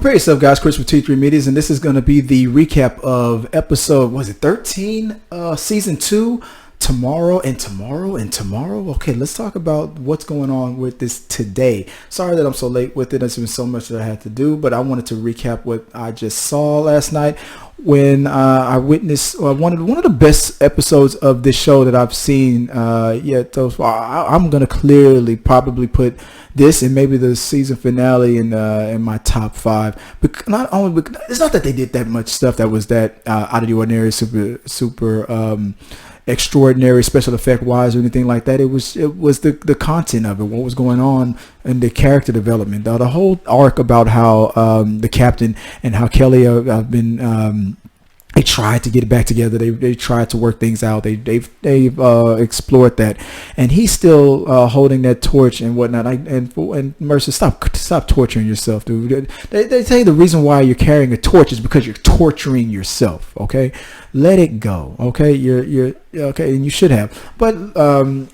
Prepare yourself, guys. Chris with T3 Medias, and this is going to be the recap of episode, 13, season 2, tomorrow. Okay, let's talk about what's going on with this today. Sorry that I'm so late with it. There's been so much that I had to do, but I wanted to recap what I just saw last night when I witnessed one of the best episodes of this show that I've seen yet. Those I'm going to clearly probably put this and maybe the season finale in my top 5. But it's not that they did that much stuff that was that out of the ordinary, super extraordinary special effect wise or anything like that. It was the content of it, what was going on, and the character development, the whole arc about how the captain and how Kelly have been they tried to get it back together. They tried to work things out. They've explored that, and he's still holding that torch and whatnot. And Mercer, stop torturing yourself, dude. They say the reason why you're carrying a torch is because you're torturing yourself. Okay, let it go. Okay, you're okay, and you should have. But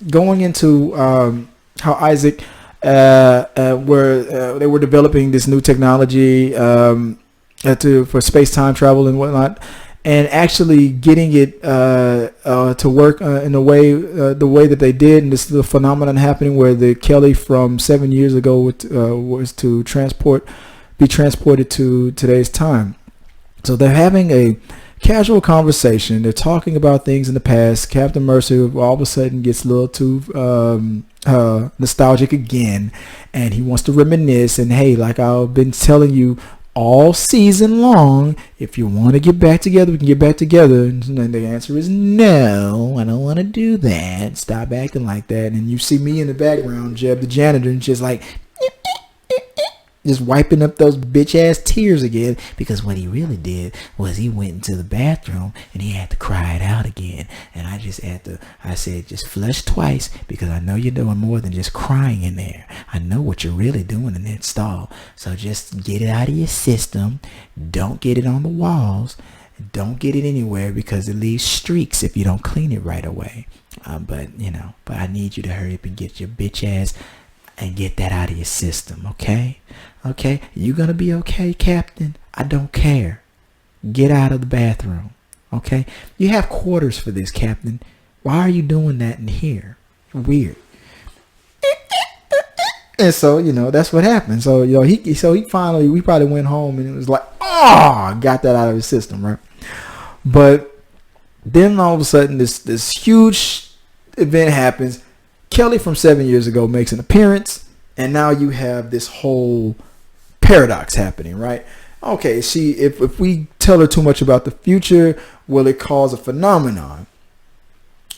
going into how Isaac they were developing this new technology for space-time travel and whatnot, and actually getting it to work in the way that they did, and this is the phenomenon happening where the Kelly from 7 years ago was to be transported to today's time. So they're having a casual conversation. They're talking about things in the past. Captain Mercer all of a sudden gets a little too nostalgic again, and he wants to reminisce. And hey, like I've been telling you all season long, if you want to get back together, we can get back together. And the answer is no, I don't want to do that. Stop acting like that. And you see me in the background, Jeb the janitor, and just like just wiping up those bitch ass tears again, because what he really did was he went into the bathroom and he had to cry it out again. And I said just flush twice, because I know you're doing more than just crying in there. I know what you're really doing in that stall. So just get it out of your system. Don't get it on the walls. Don't get it anywhere, because it leaves streaks if you don't clean it right away. But I need you to hurry up and get your bitch ass and get that out of your system, okay? Okay? You gonna be okay, Captain? I don't care. Get out of the bathroom, okay? You have quarters for this, Captain. Why are you doing that in here? Weird. And so, that's what happened. So, we probably went home and it was like, got that out of his system, right? But then all of a sudden this huge event happens. Kelly from 7 years ago makes an appearance, and now you have this whole paradox happening, right? Okay, if we tell her too much about the future, will it cause a phenomenon?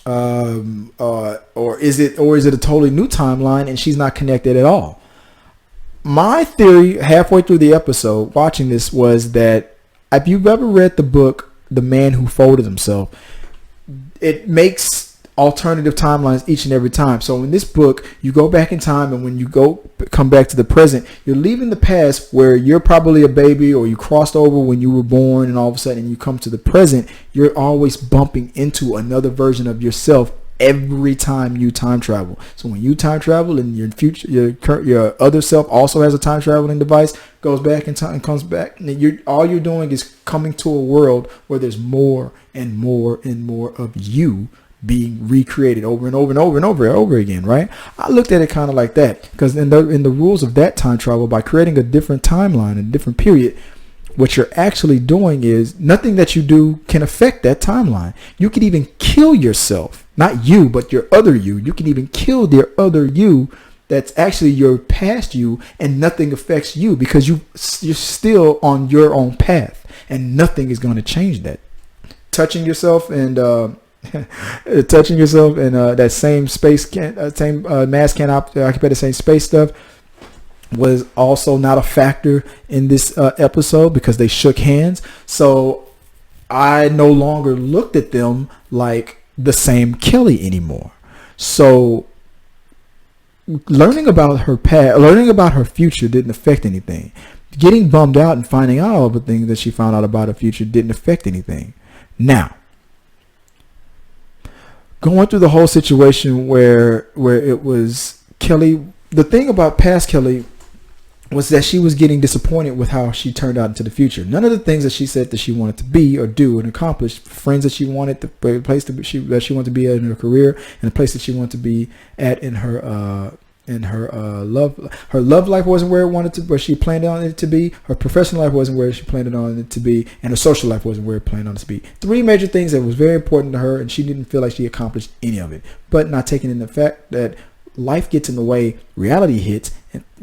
Or is it a totally new timeline and she's not connected at all? My theory halfway through the episode watching this was that if you've ever read the book The Man Who Folded Himself, it makes alternative timelines each and every time. So in this book, you go back in time, and when you come back to the present, you're leaving the past where you're probably a baby or you crossed over when you were born, and all of a sudden you come to the present, you're always bumping into another version of yourself every time you time travel. So when you time travel, and your future, your other self also has a time traveling device, goes back in time and comes back, and all you're doing is coming to a world where there's more and more and more of you being recreated over and over and over and over again, right? I looked at it kind of like that, because in the rules of that time travel, by creating a different timeline, a different period, what you're actually doing is nothing that you do can affect that timeline. You can even kill yourself, not you, but your other you. You can even kill their other you that's actually your past you, and nothing affects you, because you're still on your own path, and nothing is going to change that. Touching yourself and that same space mass can't occupy the same space stuff was also not a factor in this episode, because they shook hands. So I no longer looked at them like the same Kelly anymore. So learning about her past, learning about her future didn't affect anything. Getting bummed out and finding out all the things that she found out about her future didn't affect anything. Now, going through the whole situation where it was Kelly, the thing about past Kelly was that she was getting disappointed with how she turned out into the future. None of the things that she said that she wanted to be or do and accomplish, friends that she wanted, the place that she wanted to be at in her career, and the place that she wanted to be at in her love life wasn't where she planned on it to be. Her professional life wasn't where she planned on it to be, and her social life wasn't where it planned on it to be. 3 major things that was very important to her, and she didn't feel like she accomplished any of it. But not taking in the fact that life gets in the way, reality hits,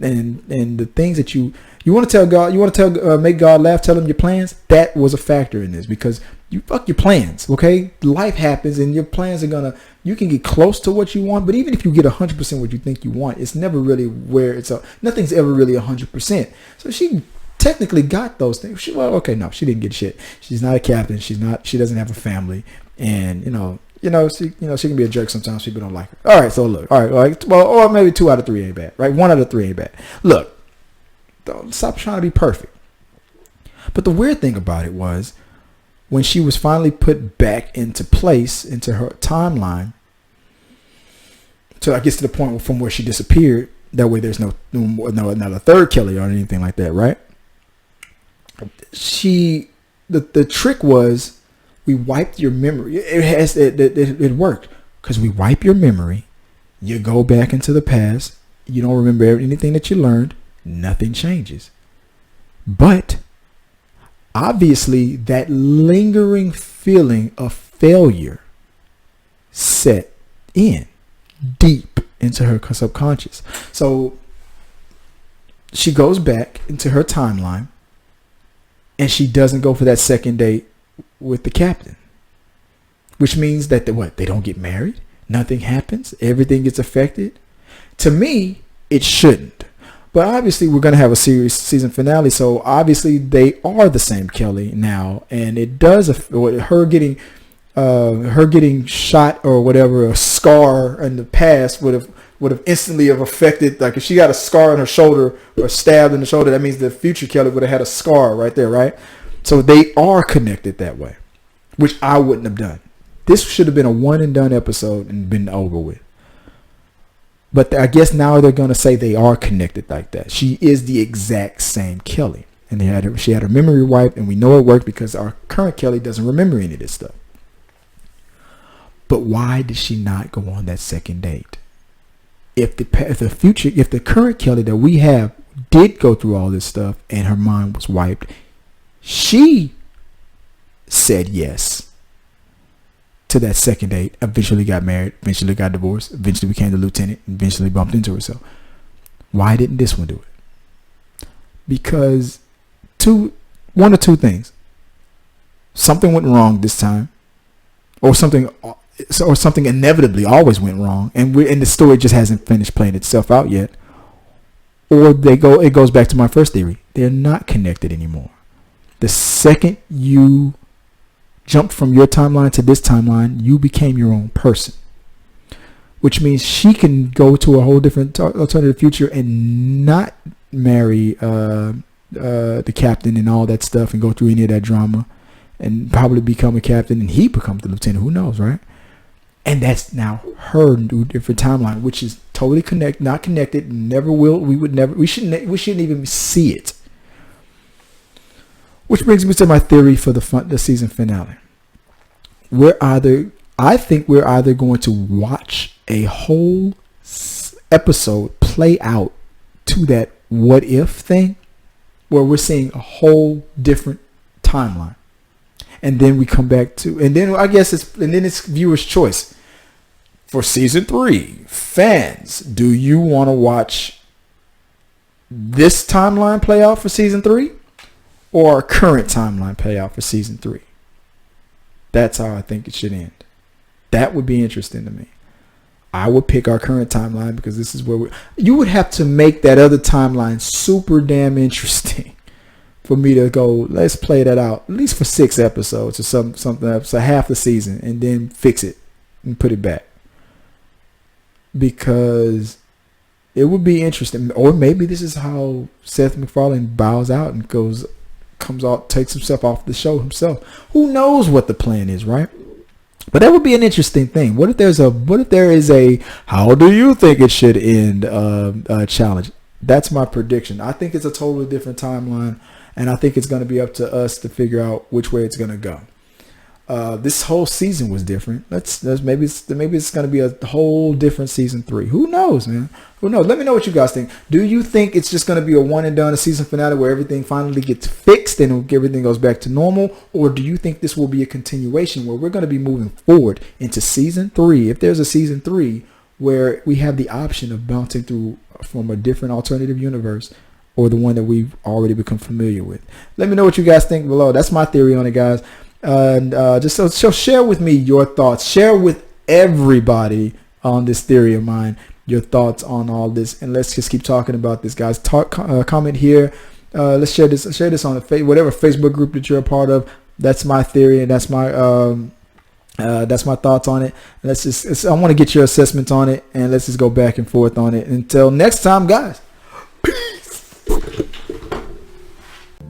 and the things that you want to tell God, make God laugh, tell him your plans. That was a factor in this, because you fuck your plans. Okay, life happens, and your plans are you can get close to what you want, but even if you get 100% what you think you want, it's never really where nothing's ever really 100%. So she technically got those things. She didn't get shit. She's not a captain. She doesn't have a family, and she can be a jerk sometimes. People don't like her. All right, so look. All right, well, or maybe 2 out of 3 ain't bad, right? 1 out of 3 ain't bad. Look, don't stop trying to be perfect. But the weird thing about it was, when she was finally put back into place, into her timeline, so I guess to the point from where she disappeared, that way there's no another third Kelly or anything like that, right? The trick was, we wiped your memory. It worked, because we wipe your memory. You go back into the past. You don't remember anything that you learned. Nothing changes. But obviously, that lingering feeling of failure set in deep into her subconscious. So she goes back into her timeline, and she doesn't go for that second date with the captain, which means that they don't get married, nothing happens, everything gets affected. To me, it shouldn't, but obviously we're going to have a season finale, so obviously they are the same Kelly now, and it does her getting shot or whatever, a scar in the past would have instantly have affected. Like if she got a scar on her shoulder or stabbed in the shoulder, that means the future Kelly would have had a scar right there, right? So they are connected that way, which I wouldn't have done. This should have been a one and done episode and been over with. But I guess now they're going to say they are connected like that. She is the exact same Kelly. And she had her memory wiped, and we know it worked because our current Kelly doesn't remember any of this stuff. But why did she not go on that second date? If the current Kelly that we have did go through all this stuff and her mind was wiped, she said yes to that second date, eventually got married, eventually got divorced, eventually became the lieutenant, eventually bumped into herself. Why didn't this one do it? Because one or two things. Something went wrong this time, or something inevitably always went wrong, and the story just hasn't finished playing itself out yet. Or it goes back to my first theory. They're not connected anymore. The second you jumped from your timeline to this timeline, you became your own person, which means she can go to a whole different alternative future and not marry the captain and all that stuff and go through any of that drama and probably become a captain and he becomes the lieutenant. Who knows, right? And that's now her new different timeline, which is totally not connected, never will. We shouldn't even see it. Which brings me to my theory for the season finale. I think we're either going to watch a whole episode play out to that what if thing, where we're seeing a whole different timeline, and then we come back to, and then I guess it's viewers' choice for season 3. Fans, do you want to watch this timeline play out for season 3? Or our current timeline play out for season 3? That's how I think it should end. That would be interesting to me. I would pick our current timeline because this is where you would have to make that other timeline super damn interesting for me to go, let's play that out at least for 6 episodes or something else, so half the season, and then fix it and put it back. Because it would be interesting. Or maybe this is how Seth MacFarlane bows out and comes out, takes himself off the show himself. Who knows what the plan is, right? But that would be an interesting thing. What if there is a how do you think it should end challenge? That's my prediction. I think it's a totally different timeline, and I think it's going to be up to us to figure out which way it's going to go. This whole season was different. Maybe it's going to be a whole different season 3. Who knows, man? Who knows? Let me know what you guys think. Do you think it's just going to be a one and done, a season finale where everything finally gets fixed and everything goes back to normal, or do you think this will be a continuation where we're going to be moving forward into season 3? If there's a season 3 where we have the option of bouncing through from a different alternative universe or the one that we've already become familiar with. Let me know what you guys think below. That's my theory on it, guys. And just so share with me your thoughts. Share with everybody on this theory of mine your thoughts on all this, and let's just keep talking about this, guys. Comment here. Let's share this on whatever Facebook group that you're a part of. That's my theory, and that's my thoughts on it. I want to get your assessment on it, and let's just go back and forth on it. Until next time, guys.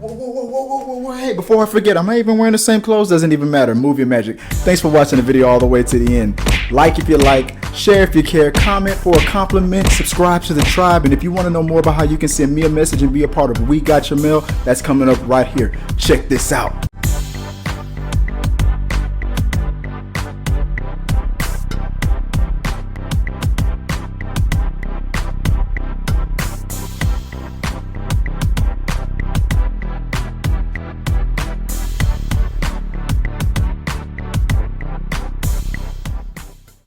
Whoa, hey, before I forget, I'm not even wearing the same clothes. Doesn't even matter. Move your magic. Thanks for watching the video all the way to the end. Like if you like, share if you care, comment for a compliment, subscribe to the tribe, and if you want to know more about how you can send me a message and be a part of We Got Your Mail, that's coming up right here. Check this out.